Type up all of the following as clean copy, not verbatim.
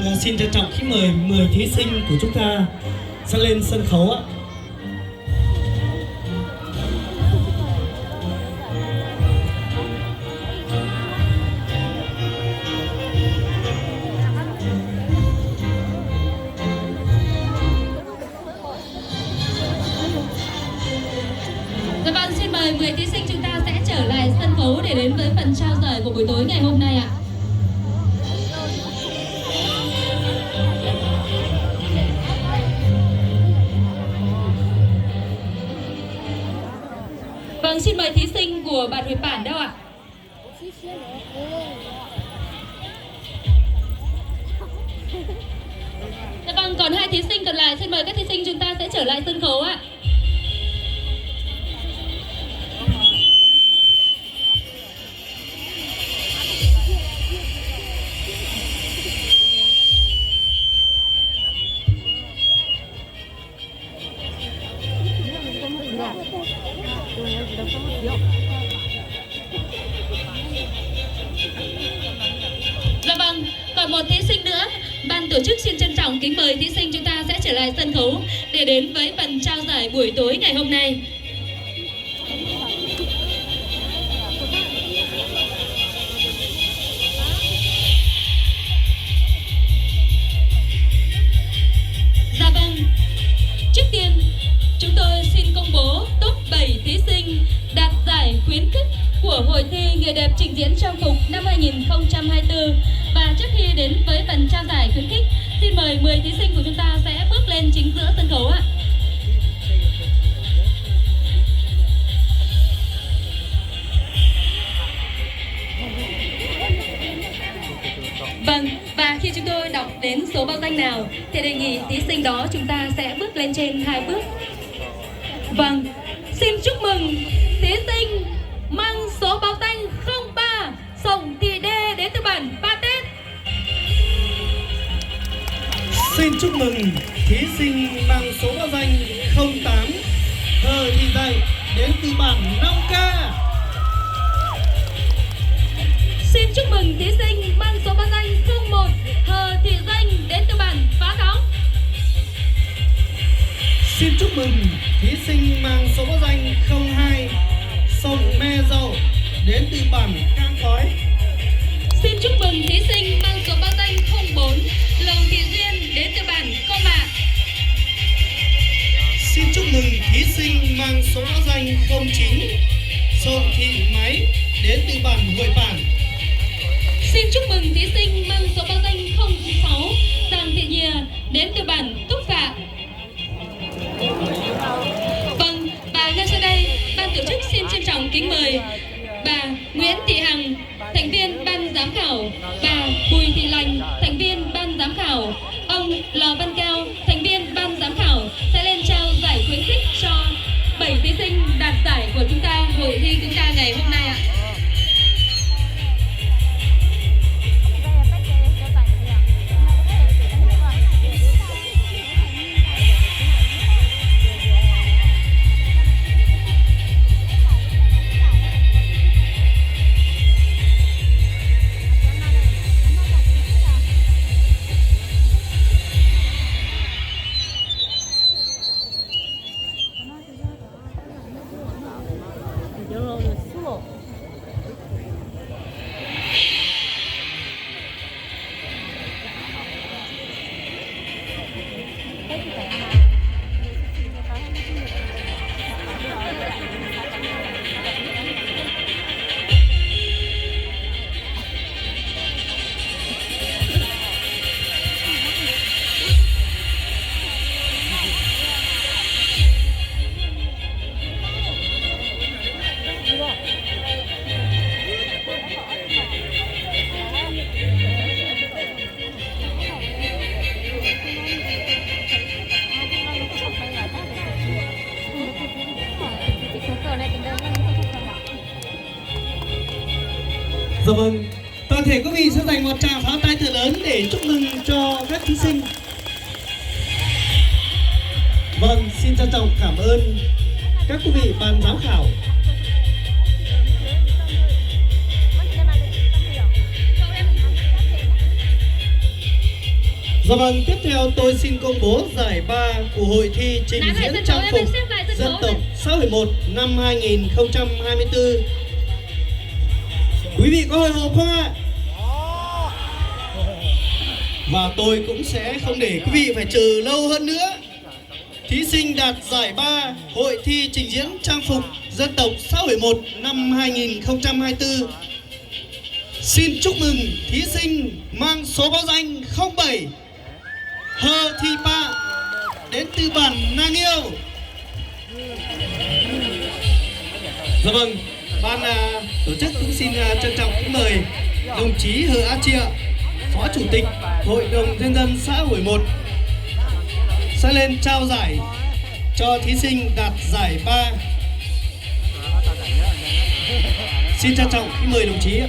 Vâng, xin trân trọng kính mời 10 thí sinh của chúng ta sẽ lên sân khấu ạ. Dạ vâng, xin mời 10 thí sinh chúng ta sẽ trở lại sân khấu để đến với phần trao giải của buổi tối ngày hôm nay ạ. Vâng, xin mời thí sinh của bạn Huỳnh Bản đâu ạ? Dạ vâng, còn 2 thí sinh còn lại, xin mời các thí sinh chúng ta sẽ trở lại sân khấu ạ. Dạ vâng, còn một thí sinh nữa, ban tổ chức xin trân trọng kính mời thí sinh chúng ta sẽ trở lại sân khấu để đến với phần trao giải buổi tối ngày hôm nay. Dạ vâng, trước tiên chúng tôi xin công bố top 7 thí sinh đạt giải khuyến khích của Hội thi Người đẹp trình diễn trang phục năm 2024. Và trước khi đến với phần trao giải khuyến khích, xin mời 10 thí sinh của chúng ta sẽ bước lên chính giữa sân khấu ạ. Vâng, và khi chúng tôi đọc đến số báo danh nào thì đề nghị thí sinh đó chúng ta sẽ bước lên trên 2 bước. Vâng, xin chúc mừng thí sinh mang số báo danh 03 Sổng Thị Đê đến từ bản Pa Tết. Xin chúc mừng thí sinh mang số báo danh 08 Hờ Thị Dạy đến từ bản Nong Ca. Xin chúc mừng thí sinh mang số báo danh 01 Hờ Thị Danh đến từ bản Phá Thóng. Xin chúc mừng thí sinh mang số báo danh 02 Sông Me Dậu đến từ bản Cam Khói. Xin chúc mừng thí sinh mang số báo danh 04 Lồng Thị Duyên đến từ bản Co Mạ. Xin chúc mừng thí sinh mang số báo danh 09 Sông Thị Máy đến từ bản Hội Bản. Xin chúc mừng thí sinh mang số báo danh 06 Giàng Thị Nhìa đến từ bản Túc Phạ. Vâng, và ngay sau đây, ban tổ chức xin trân trọng kính mời bà Nguyễn Thị Hằng, thành viên ban giám khảo, bà Bùi Thị Lành, thành viên ban giám khảo, ông Lò Văn Cao, thành viên ban giám khảo sẽ lên trao giải khuyến khích cho 7 thí sinh đạt giải của chúng ta, hội thi chúng ta ngày hôm nay ạ. Dạ vâng, toàn thể quý vị sẽ dành một tràng pháo tay thật lớn để chúc mừng cho các thí sinh. Vâng, xin trân trọng cảm ơn các quý vị ban giám khảo. Dạ vâng, tiếp theo tôi xin công bố giải ba của hội thi trình Nán lại diễn sân trang khấu, phục em xếp lại sân dân khấu tộc này. xã hội 1 năm 2024. Quý vị có hồi hộp không ạ? Và tôi cũng sẽ không để quý vị phải chờ lâu hơn nữa. Thí sinh đạt giải ba hội thi trình diễn trang phục dân tộc xã hội 1 năm 2024. Xin chúc mừng thí sinh mang số báo danh 07 Hơ Thị Pa đến từ bản Nàng Yêu. Dạ vâng, ban tổ chức cũng xin trân trọng kính mời đồng chí Hơ Á Chia, Phó Chủ tịch Hội đồng Nhân dân xã hội 1 sẽ lên trao giải cho thí sinh đạt giải ba. Xin trân trọng kính mời đồng chí ạ.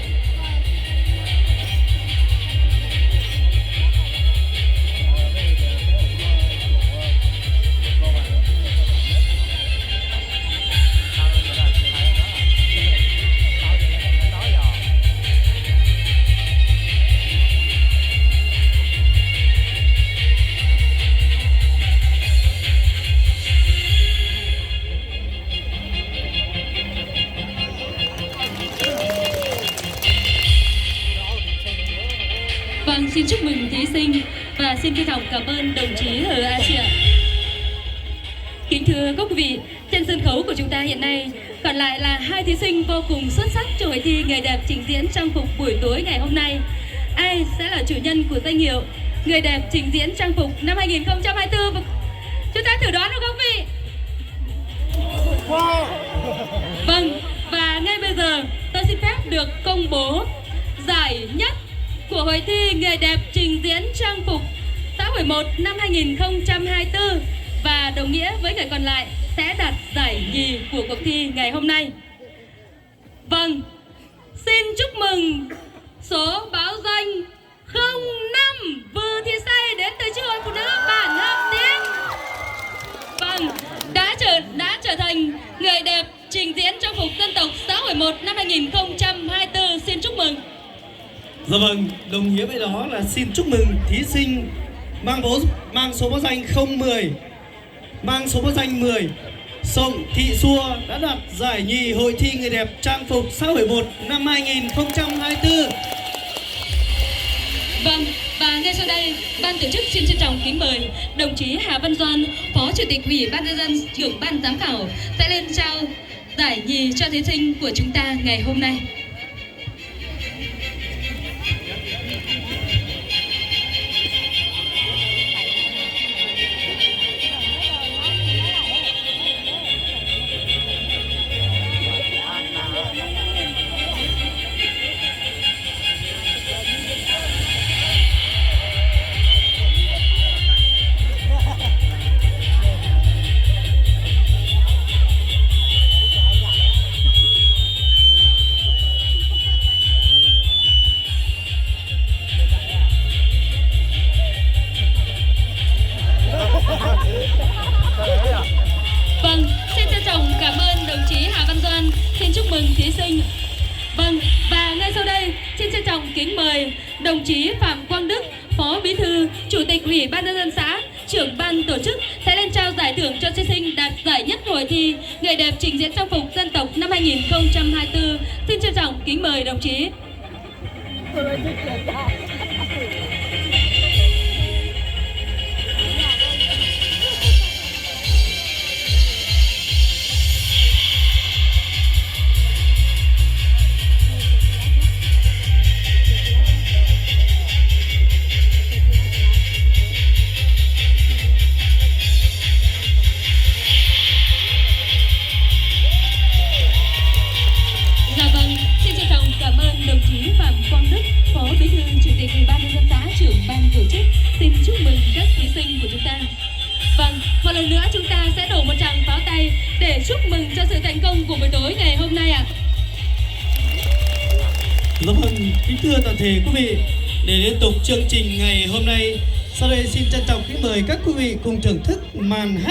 Vâng, xin chúc mừng thí sinh và xin trân trọng cảm ơn đồng chí Hờ A Chia. Kính thưa các quý vị, trên sân khấu của chúng ta hiện nay còn lại là hai thí sinh vô cùng xuất sắc trong hội thi người đẹp trình diễn trang phục buổi tối ngày hôm nay. Ai sẽ là chủ nhân của danh hiệu người đẹp trình diễn trang phục năm 2024? Chúng ta thử đoán được không quý vị? Vâng, và ngay bây giờ tôi xin phép được công bố giải nhất của hội thi người đẹp trình diễn trang phục xã hội 1 năm 2024 và đồng nghĩa với người còn lại sẽ đạt giải nhì của cuộc thi ngày hôm nay. Vâng, xin chúc mừng số báo danh 05 Vư Thị Say đến từ chi hội phụ nữ bản Hợp Tiến. Vâng, đã trở thành người đẹp trình diễn trang phục dân tộc xã hội 1 năm 2024. Xin chúc mừng. Dạ vâng, đồng nghĩa với đó là xin chúc mừng thí sinh mang số báo danh 010, mang số báo danh 10, Sộng Thị Xua đã đạt giải nhì hội thi người đẹp trang phục xã hội 1 năm 2024. Vâng, và ngay sau đây, ban tổ chức xin trân trọng kính mời đồng chí Hà Văn Doan, Phó Chủ tịch Ủy ban Nhân dân, trưởng ban giám khảo sẽ lên trao giải nhì cho thí sinh của chúng ta ngày hôm nay. Vâng, xin trân trọng cảm ơn đồng chí Hà Văn Doan, xin chúc mừng thí sinh. Vâng, và ngay sau đây xin trân trọng kính mời đồng chí Phạm Quang Đức, Phó Bí thư, Chủ tịch Ủy ban Nhân dân xã, trưởng ban tổ chức sẽ lên trao giải thưởng cho thí sinh đạt giải nhất hội thi người đẹp trình diễn trang phục dân tộc năm 2024. Xin trân trọng kính mời đồng chí. Dạ vâng, xin trân trọng cảm ơn đồng chí Phạm Quang Đức, Phó Bí thư, Chủ tịch Ủy ban Nhân dân xã, trưởng ban tổ chức. Xin chúc mừng các thí sinh của chúng ta. Vâng, một lần nữa chúng ta sẽ đổ một tràng pháo tay để chúc mừng cho sự thành công của buổi tối ngày hôm nay ạ. Dạ vâng, kính thưa toàn thể quý vị, để liên tục chương trình ngày hôm nay, sau đây xin trân trọng kính mời các quý vị cùng thưởng thức màn hát